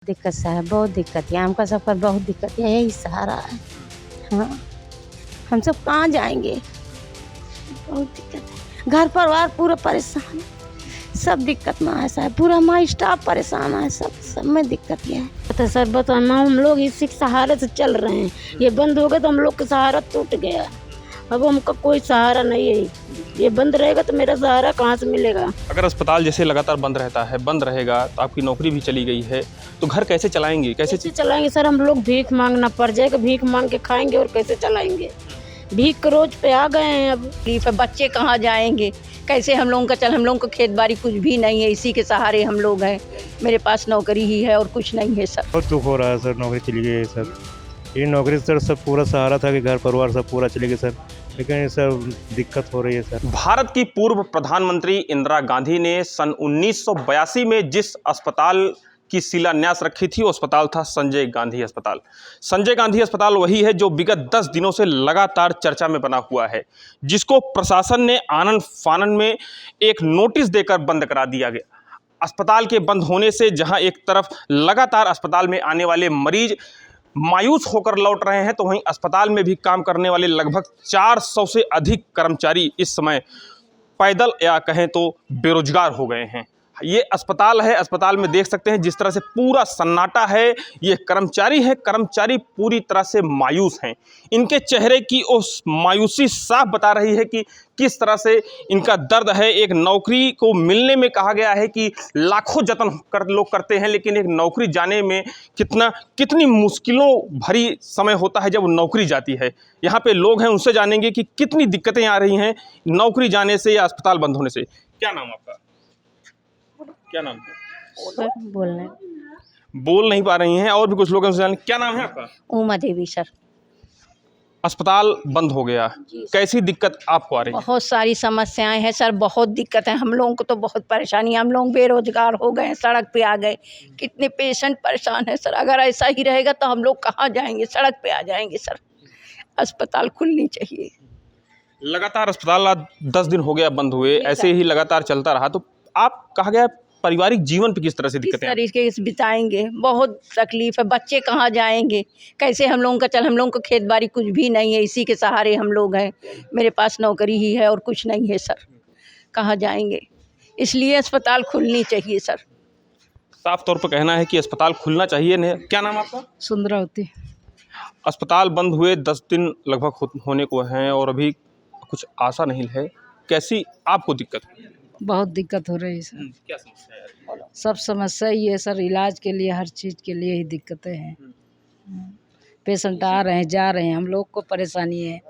दिक्कत सा है, बहुत दिक्कत है हमका सबका, बहुत दिक्कत है, यही सहारा है। हाँ, हम सब कहाँ जाएंगे, बहुत दिक्कत है। घर परिवार पूरा परेशान है, सब दिक्कत में है साहब, पूरा हमारा स्टाफ परेशान है, सब में दिक्कत ये है। तो सर बताना, हम लोग इसी के सहारे से चल रहे हैं, ये बंद हो गया तो हम लोग का सहारा टूट गया। अब हमका कोई सहारा नहीं है, ये बंद रहेगा तो मेरा सहारा कहाँ से मिलेगा। अगर अस्पताल जैसे लगातार बंद रहता है, बंद रहेगा तो आपकी नौकरी भी चली गई है, तो घर कैसे चलाएंगे, कैसे चलाएंगे सर, हम लोग भीख मांगना पड़ जाएगा, भीख मांग के खाएंगे और कैसे चलाएंगे। भीख के रोज पे आ गए हैं। अब बच्चे कहाँ जाएंगे, कैसे हम लोगों का हम लोगों को खेत बाड़ी कुछ भी नहीं है, इसी के सहारे हम लोग हैं। मेरे पास नौकरी ही है और कुछ नहीं है सर। बहुत दुख हो रहा है सर, नौकरी चली गई है सर। ये नौकरी सर सब पूरा सहारा था कि घर परिवार सब पूरा चले गए सर, लेकिन ये सब दिक्कत हो रही है सर। भारत की पूर्व प्रधानमंत्री इंदिरा गांधी ने सन 1982 में जिस अस्पताल की शिलान्यास रखी थी, वो अस्पताल था संजय गांधी अस्पताल। संजय गांधी अस्पताल वही है जो विगत 10 दिनों से लगातार चर्चा में बना हुआ है, जिसको प्रशासन ने आनन फानन में एक नोटिस देकर बंद करा दिया गया। अस्पताल के बंद होने से जहां एक तरफ लगातार अस्पताल में आने वाले मरीज मायूस होकर लौट रहे हैं, तो वहीं अस्पताल में भी काम करने वाले लगभग 400 से अधिक कर्मचारी इस समय पैदल या कहें तो बेरोजगार हो गए हैं। ये अस्पताल है, अस्पताल में देख सकते हैं जिस तरह से पूरा सन्नाटा है। ये कर्मचारी है, कर्मचारी पूरी तरह से मायूस हैं। इनके चेहरे की उस मायूसी साफ बता रही है कि किस तरह से इनका दर्द है। एक नौकरी को मिलने में कहा गया है कि लाखों जतन लोग करते हैं, लेकिन एक नौकरी जाने में कितनी मुश्किलों भरी समय होता है जब नौकरी जाती है। यहाँ पे लोग हैं, उनसे जानेंगे कि कितनी दिक्कतें आ रही हैं नौकरी जाने से या अस्पताल बंद होने से। क्या नाम आपका? क्या नाम है? बोल नहीं पा रही हैं, और भी कुछ लोग हैं, जाने। क्या नाम है आपका? उमा देवी सर। अस्पताल बंद हो गया, कैसी दिक्कत आपको आ रही है? बहुत सारी समस्याएं हैं सर, बहुत दिक्कत है हम लोगों को, तो बहुत परेशानी है। हम लोग बेरोजगार हो गए, सड़क पे आ गए, कितने पेशेंट परेशान है सर। अगर ऐसा ही रहेगा तो हम लोग कहाँ जाएंगे, सड़क पे आ जाएंगे सर। अस्पताल खुलनी चाहिए। लगातार अस्पताल आज 10 दिन हो गया बंद हुए, ऐसे ही लगातार चलता रहा तो आप कहा गया पारिवारिक जीवन पे किस तरह से दिक्कतें किस तरीके से बिताएंगे, बहुत तकलीफ है। बच्चे कहाँ जाएंगे, कैसे हम लोगों का हम लोगों को खेत बाड़ी कुछ भी नहीं है, इसी के सहारे हम लोग हैं। मेरे पास नौकरी ही है और कुछ नहीं है सर, कहाँ जाएंगे। इसलिए अस्पताल खुलनी चाहिए सर। साफ तौर पर कहना है कि अस्पताल खुलना चाहिए। ने क्या नाम आपका? सुंदरावती। अस्पताल बंद हुए 10 दिन लगभग होने को हैं और अभी कुछ आशा नहीं है। कैसी आपको दिक्कत? बहुत दिक्कत हो रही है सर, क्या समस्या है? सब समस्या ही है सर, इलाज के लिए हर चीज़ के लिए ही दिक्कतें हैं। पेशेंट आ रहे हैं, जा रहे हैं, हम लोग को परेशानी है।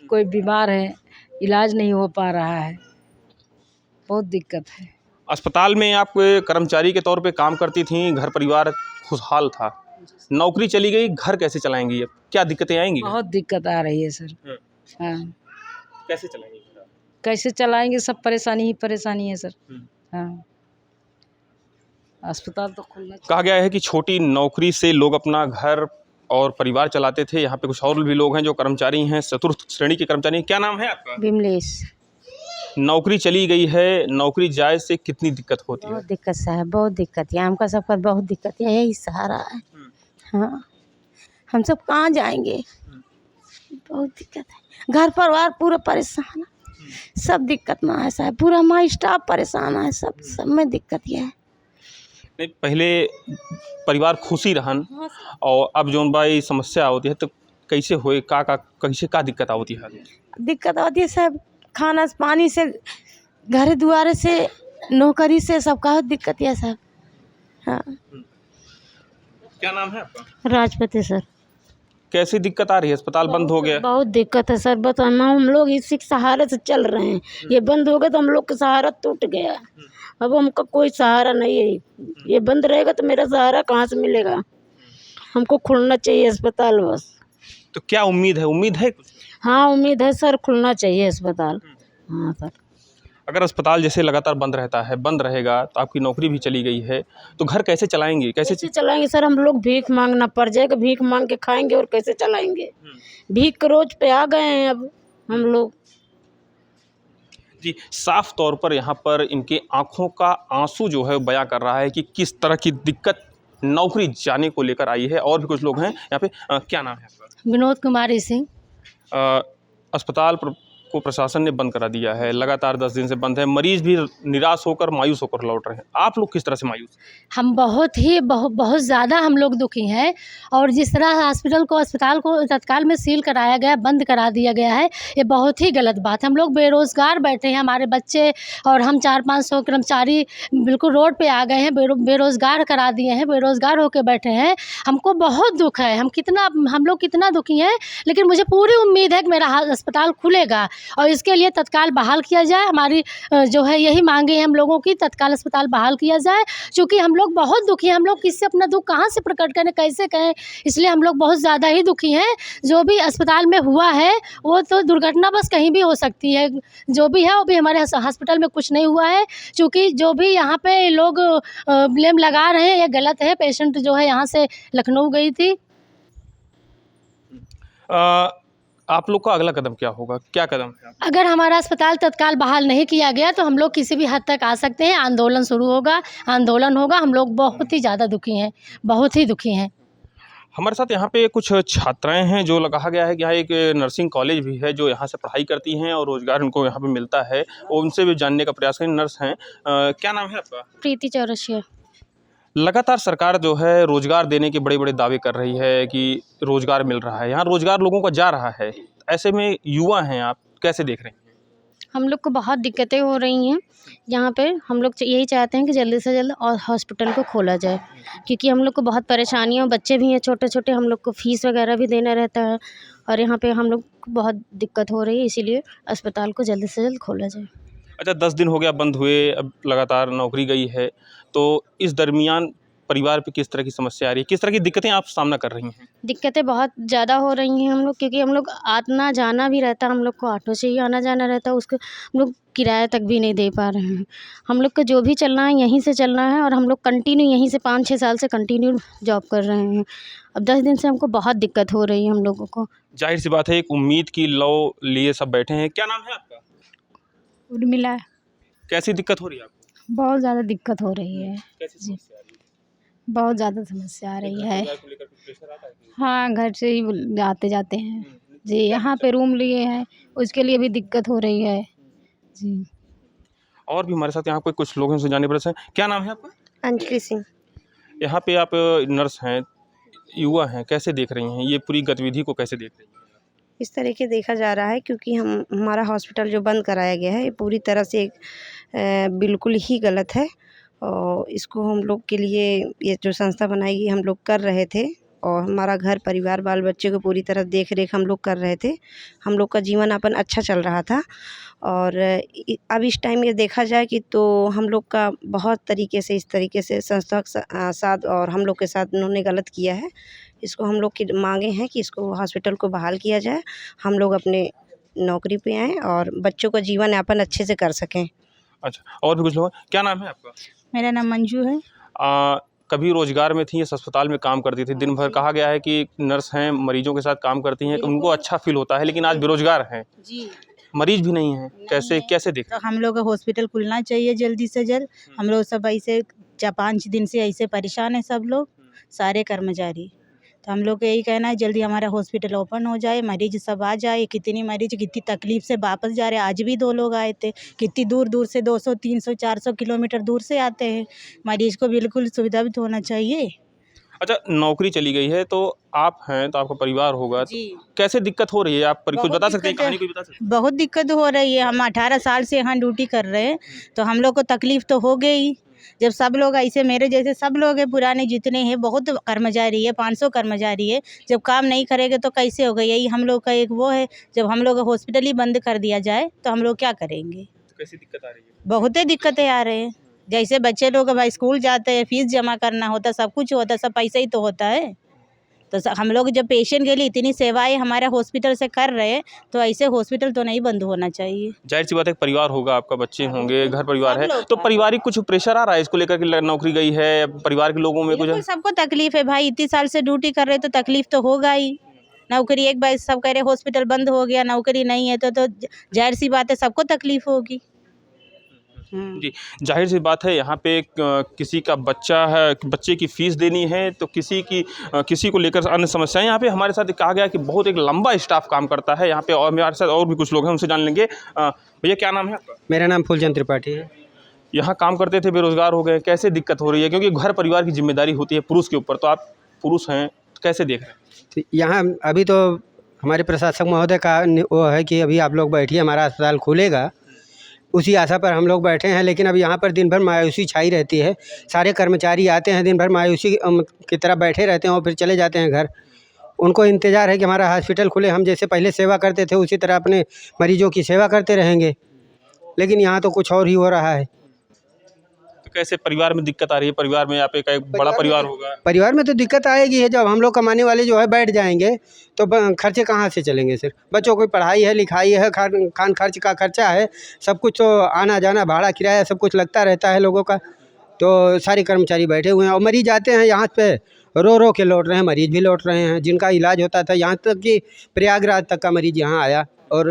कोई बीमार है, इलाज नहीं हो पा रहा है, बहुत दिक्कत है। अस्पताल में आप कर्मचारी के तौर पे काम करती थी, घर परिवार खुशहाल था, नौकरी चली गई, घर कैसे चलाएंगी? अब क्या दिक्कतें आएंगी? बहुत दिक्कत आ रही है सर। हाँ, कैसे चलाएंगी? कैसे चलाएंगे, सब परेशानी ही परेशानी है सर। हाँ, अस्पताल तो खुलना चाहिए। कहा गया है कि छोटी नौकरी से लोग अपना घर और परिवार चलाते थे। यहाँ पे कुछ और भी लोग हैं जो कर्मचारी हैं, चतुर्थ श्रेणी के कर्मचारी हैं। क्या नाम है आपका? विमलेश। नौकरी चली गई है, नौकरी जाए से कितनी दिक्कत होती है? बहुत दिक्कत सा है, बहुत दिक्कत है हमका सबका, बहुत दिक्कत है, यही सहारा है। हाँ, हम सब कहाँ जाएंगे, बहुत दिक्कत है। घर परिवार पूरा परेशान है, सब दिक्कत में है साहब, पूरा हमारा स्टाफ परेशान है, सब में दिक्कत ये है। नहीं, पहले परिवार खुशी रहन और अब जो भाई समस्या होती है तो कैसे होए, कैसे का दिक्कत होती है? दिक्कत होती है साहब, खाना पानी से, घर दुआरे से, नौकरी से, सबका दिक्कत है साहब। हाँ। क्या नाम है आपका? राजपति सर। कैसी दिक्कत आ रही है? अस्पताल बंद हो गया, बहुत दिक्कत है सर, बताना, हम लोग इसी के सहारे से चल रहे हैं, ये बंद हो गया तो हम लोग का सहारा टूट गया। अब हमका कोई सहारा नहीं है, ये बंद रहेगा तो मेरा सहारा कहाँ से मिलेगा। हमको खुलना चाहिए अस्पताल बस। तो क्या उम्मीद है? उम्मीद है कुछ? हाँ, उम्मीद है सर, खुलना चाहिए अस्पताल। हाँ सर। अगर अस्पताल जैसे लगातार बंद रहता है, बंद रहेगा तो आपकी नौकरी भी चली गई है, तो घर कैसे चलाएंगे, कैसे चलाएंगे सर? हम लोग भीख मांगना पड़ जाएगा, भीख मांग के खाएंगे और कैसे चलाएंगे। भीख के रोज पे आ गए हैं अब हम लोग। जी, साफ तौर पर यहाँ पर इनके आंखों का आंसू जो है बयां कर रहा है कि किस तरह की दिक्कत नौकरी जाने को लेकर आई है। और भी कुछ लोग हैं यहाँ पे। क्या नाम है आपका? विनोद कुमारी सिंह। अस्पताल को प्रशासन ने बंद करा दिया है, लगातार 10 दिन से बंद है। मरीज भी निराश होकर, मायूस होकर लौट रहे हैं। आप लोग किस तरह से मायूस? हम बहुत ज़्यादा हम लोग दुखी हैं। और जिस तरह अस्पताल को तत्काल में सील कराया गया, बंद करा दिया गया है, ये बहुत ही गलत बात है। हम लोग बेरोज़गार बैठे हैं, हमारे बच्चे और हम 400-500 कर्मचारी बिल्कुल रोड पे आ गए हैं, बेरोज़गार करा दिए हैं, बेरोज़गार होकर बैठे हैं। हमको बहुत दुख है। हम लोग कितना दुखी हैं, लेकिन मुझे पूरी उम्मीद है कि मेरा अस्पताल खुलेगा और इसके लिए तत्काल बहाल किया जाए। हमारी जो है यही मांगे हैं हम लोगों की, तत्काल अस्पताल बहाल किया जाए, क्योंकि हम लोग बहुत दुखी हैं। हम लोग किससे अपना दुख कहाँ से प्रकट करें, कैसे कहें, इसलिए हम लोग बहुत ज़्यादा ही दुखी हैं। जो भी अस्पताल में हुआ है वो तो दुर्घटना बस कहीं भी हो सकती है, जो भी है वो भी हमारे हॉस्पिटल में कुछ नहीं हुआ है। क्योंकि जो भी यहाँ पे लोग ब्लेम लगा रहे हैं ये गलत है। पेशेंट जो है यहाँ से लखनऊ गई थी। आप लोग का अगला कदम क्या होगा, क्या कदम है? अगर हमारा अस्पताल तत्काल बहाल नहीं किया गया तो हम लोग किसी भी हद तक आ सकते हैं। आंदोलन शुरू होगा, आंदोलन होगा। हम लोग बहुत ही ज़्यादा दुखी हैं, बहुत ही दुखी हैं। हमारे साथ यहाँ पे कुछ छात्राएं हैं, जो कहा गया है कि यहाँ एक नर्सिंग कॉलेज भी है, जो यहाँ से पढ़ाई करती हैं और रोज़गार उनको यहाँ पे मिलता है। और उनसे भी जानने का प्रयास करें। नर्स हैं, क्या नाम है आपका? प्रीति चौरसिया। लगातार सरकार जो है रोज़गार देने के बड़े बड़े दावे कर रही है कि रोज़गार मिल रहा है, यहाँ रोज़गार लोगों का जा रहा है। ऐसे में युवा हैं, आप कैसे देख रहे हैं? हम लोग को बहुत दिक्कतें हो रही हैं यहाँ पे। हम लोग यही चाहते हैं कि जल्दी से जल्द और हॉस्पिटल को खोला जाए, क्योंकि हम लोग को बहुत परेशानियाँ, बच्चे भी हैं छोटे छोटे, हम लोग को फ़ीस वगैरह भी देना रहता है और यहाँ पे हम लोग को बहुत दिक्कत हो रही है। इसीलिए अस्पताल को जल्दी से जल्द खोला जाए। अच्छा, 10 दिन हो गया बंद हुए, अब लगातार नौकरी गई है, तो इस दरमियान परिवार पे किस तरह की समस्या आ रही है, किस तरह की दिक्कतें आप सामना कर रही हैं? दिक्कतें बहुत ज़्यादा हो रही हैं हम लोग, क्योंकि हम लोग आना जाना भी रहता है, हम लोग को ऑटो से ही आना जाना रहता है, उसको हम लोग किराया तक भी नहीं दे पा रहे हैं। हम लोग को जो भी चलना है यहीं से चलना है और हम लोग कंटिन्यू यहीं से 5-6 साल से कंटिन्यू जॉब कर रहे हैं। अब 10 दिन से हमको बहुत दिक्कत हो रही है हम लोगों को। जाहिर सी बात है, एक उम्मीद की लौ लिए सब बैठे हैं। क्या नाम है आपका? उर्मिला। कैसी दिक्कत हो रही है आपको? बहुत ज़्यादा दिक्कत हो रही है, कैसी समस्या आ रही है? बहुत ज़्यादा समस्या आ रही है। परिवार को लेकर कुछ प्रेशर आता है कि? हाँ, घर से ही आते जाते हैं जी। यहाँ पे रूम लिए हैं, उसके लिए भी दिक्कत हो रही है जी। और भी हमारे साथ यहाँ पे कुछ लोग हैं, उनसे जानने पर। क्या नाम है आपका? अंजलि सिंह। यहाँ पे आप नर्स हैं, युवा हैं, कैसे देख रही हैं ये पूरी गतिविधि को, कैसे देख रही हैं? इस तरीके देखा जा रहा है क्योंकि हमारा हॉस्पिटल जो बंद कराया गया है ये पूरी तरह से बिल्कुल ही गलत है। और इसको हम लोग के लिए ये जो संस्था बनाई गई हम लोग कर रहे थे और हमारा घर परिवार बाल बच्चे को पूरी तरह देख रेख हम लोग कर रहे थे। हम लोग का जीवन यापन अच्छा चल रहा था और अब इस टाइम ये देखा जाए कि तो हम लोग का बहुत तरीके से इस तरीके से संस्था के साथ और हम लोग के साथ उन्होंने गलत किया है। इसको हम लोग की मांगे हैं कि इसको हॉस्पिटल को बहाल किया जाए, हम लोग अपने नौकरी पे आएँ और बच्चों का जीवन यापन अच्छे से कर सकें। अच्छा, और भी कुछ लोग हैं। क्या नाम है आपका? मेरा नाम मंजू है। कभी रोजगार में थी, इस अस्पताल में काम करती थी, दिन भर कहा गया है कि नर्स हैं, मरीजों के साथ काम करती हैं, उनको अच्छा फील होता है, लेकिन आज बेरोजगार हैं जी, मरीज भी नहीं है, कैसे देख? तो हम लोग का हॉस्पिटल खुलना चाहिए जल्दी से जल्द। हम लोग सब ऐसे 4-5 दिन से ऐसे परेशान हैं सब लोग, सारे कर्मचारी। तो हम लोग को यही कहना है जल्दी हमारा हॉस्पिटल ओपन हो जाए, मरीज सब आ जाए। कितनी मरीज कितनी तकलीफ से वापस जा रहे हैं। आज भी 2 लोग आए थे, कितनी दूर दूर से 200, 300, 400 किलोमीटर दूर से आते हैं। मरीज को बिल्कुल सुविधा भी तो होना चाहिए। अच्छा, नौकरी चली गई है तो आप हैं, तो आपका परिवार होगा, तो कैसे दिक्कत हो रही है? आप कुछ बता सकते हैं, कहानी कोई बता सकते हैं? बहुत दिक्कत हो रही है। हम 18 साल से यहाँ ड्यूटी कर रहे हैं, तो हम लोग को तकलीफ तो हो गई। जब सब लोग ऐसे मेरे जैसे सब लोग हैं, पुराने जितने हैं, बहुत कर्मचारी है, 500 कर्मचारी है, जब काम नहीं करेंगे तो कैसे होगा? यही हम लोग का एक वो है, जब हम लोग हॉस्पिटल ही बंद कर दिया जाए तो हम लोग क्या करेंगे? कैसी दिक्कत आ रही है? बहुत ही दिक्कतें आ रहे हैं। जैसे बच्चे लोग भाई स्कूल जाते हैं, फीस जमा करना होता है, सब कुछ होता है, सब पैसे ही तो होता है। तो हम लोग जब पेशेंट के लिए इतनी सेवाएं हमारे हॉस्पिटल से कर रहे हैं, तो ऐसे हॉस्पिटल तो नहीं बंद होना चाहिए। जाहिर सी बात है, परिवार होगा आपका, बच्चे होंगे, घर परिवार है, तो पारिवारिक कुछ प्रेशर आ रहा है इसको लेकर कि नौकरी गई है, परिवार के लोगों में कुछ? सबको तकलीफ है भाई, इतनी साल से ड्यूटी कर रहे तो तकलीफ तो होगा ही। नौकरी एक बार सब कह रहे हॉस्पिटल बंद हो गया, नौकरी नहीं है तो जाहिर सी बात है सबको तकलीफ होगी। जी, जाहिर सी बात है यहाँ पे किसी का बच्चा है, बच्चे की फ़ीस देनी है तो किसी को लेकर अन्य समस्याएं। यहाँ पे हमारे साथ कहा गया कि बहुत एक लंबा स्टाफ काम करता है यहाँ पे, और हमारे साथ और भी कुछ लोग हैं, उनसे जान लेंगे। भैया क्या नाम है आपका? मेरा नाम फूलचंद त्रिपाठी है। यहाँ काम करते थे, बेरोजगार हो गए, कैसे दिक्कत हो रही है? क्योंकि घर परिवार की जिम्मेदारी होती है पुरुष के ऊपर, तो आप पुरुष हैं, कैसे देख रहे हैं? तो यहाँ अभी तो हमारे प्रशासक महोदय का वो है कि अभी आप लोग बैठिए, हमारा अस्पताल खुलेगा, उसी आशा पर हम लोग बैठे हैं। लेकिन अब यहाँ पर दिन भर मायूसी छाई रहती है। सारे कर्मचारी आते हैं, दिन भर मायूसी की तरह बैठे रहते हैं और फिर चले जाते हैं घर। उनको इंतज़ार है कि हमारा हॉस्पिटल खुले, हम जैसे पहले सेवा करते थे उसी तरह अपने मरीजों की सेवा करते रहेंगे। लेकिन यहाँ तो कुछ और ही हो रहा है। तो कैसे परिवार में दिक्कत आ रही है? परिवार में आप एक बड़ा परिवार होगा। परिवार में तो दिक्कत आएगी है, जब हम लोग कमाने वाले जो है बैठ जाएंगे तो खर्चे कहाँ से चलेंगे? सिर्फ बच्चों की पढ़ाई है, लिखाई है, खान खर्च का खर्चा है, सब कुछ तो आना जाना भाड़ा किराया सब कुछ लगता रहता है लोगों का। तो सारे कर्मचारी बैठे हुए हैं और मरीज आते हैं यहाँ पे रो रो के लौट रहे हैं। मरीज भी लौट रहे हैं जिनका इलाज होता था, यहाँ तक कि प्रयागराज तक का मरीज यहाँ आया और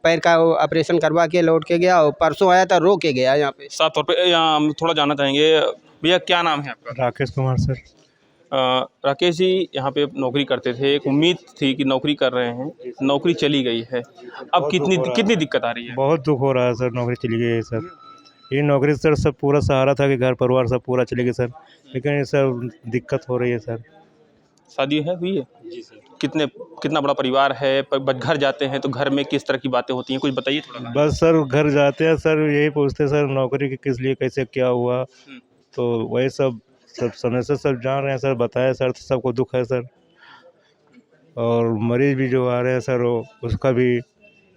पैर का ऑपरेशन करवा के लौट के गया, और परसों आया था रो के गया। यहाँ पे साफ तौर पे यहाँ हम थोड़ा जानना चाहेंगे, भैया क्या नाम है आपका? राकेश कुमार सर। राकेश जी यहाँ पे नौकरी करते थे, एक उम्मीद थी कि नौकरी कर रहे हैं, नौकरी चली गई है, अब कितनी दिक्कत आ रही है? बहुत दुख हो रहा है सर, नौकरी चली गई है सर। ये नौकरी सर सब पूरा सहारा था कि घर परिवार सब पूरा चले गए सर, लेकिन ये सब दिक्कत हो रही है सर। शादी है हुई है? जी सर। कितना बड़ा परिवार है? घर जाते हैं तो घर में किस तरह की बातें होती हैं, कुछ बताइए थोड़ा। बस सर घर जाते हैं सर यही पूछते सर नौकरी की किस लिए, कैसे क्या हुआ, तो वही सब समय से सब जान रहे हैं सर, बताया सर, तो सबको दुख है सर। और मरीज भी जो आ रहे हैं सर वो उसका भी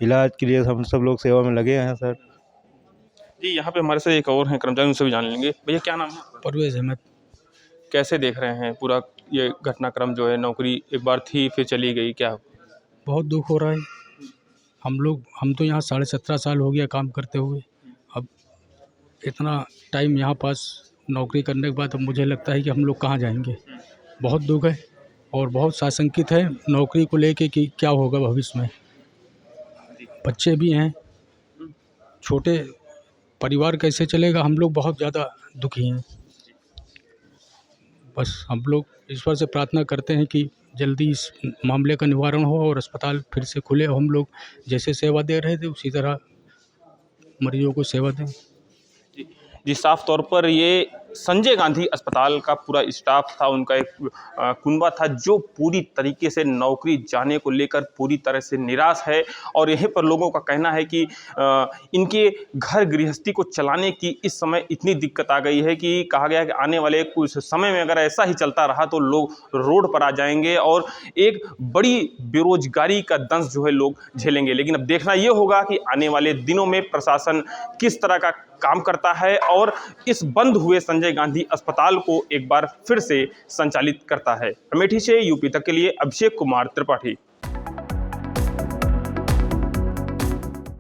इलाज के लिए हम सब लोग सेवा में लगे हैं सर। जी यहाँ पे हमारे साथ एक और हैं कर्मचारी, उनसे भी जान लेंगे। भैया क्या नाम है? परवेज़ अहमद। कैसे देख रहे हैं पूरा ये घटनाक्रम जो है? नौकरी एक बार थी फिर चली गई, क्या? बहुत दुख हो रहा है। हम तो यहाँ 17.5 साल हो गया काम करते हुए, अब इतना टाइम यहाँ पास नौकरी करने के बाद अब मुझे लगता है कि हम लोग कहाँ जाएंगे। बहुत दुख है और बहुत साशंकित है नौकरी को लेके कि क्या होगा भविष्य में। बच्चे भी हैं, छोटे परिवार कैसे चलेगा? हम लोग बहुत ज़्यादा दुखी हैं। बस हम लोग ईश्वर से प्रार्थना करते हैं कि जल्दी इस मामले का निवारण हो और अस्पताल फिर से खुले। हम लोग जैसे सेवा दे रहे थे उसी तरह मरीजों को सेवा दें। जी साफ तौर पर ये संजय गांधी अस्पताल का पूरा स्टाफ था, उनका एक कुनबा था जो पूरी तरीके से नौकरी जाने को लेकर पूरी तरह से निराश है। और यहीं पर लोगों का कहना है कि इनके घर गृहस्थी को चलाने की इस समय इतनी दिक्कत आ गई है कि कहा गया है कि आने वाले कुछ समय में अगर ऐसा ही चलता रहा तो लोग रोड पर आ जाएंगे और एक बड़ी बेरोजगारी का दंश जो है लोग झेलेंगे। लेकिन अब देखना ये होगा कि आने वाले दिनों में प्रशासन किस तरह का काम करता है और इस बंद हुए संजय गांधी अस्पताल को एक बार फिर से संचालित करता है। अमेठी से यूपी तक के लिए अभिषेक कुमार त्रिपाठी।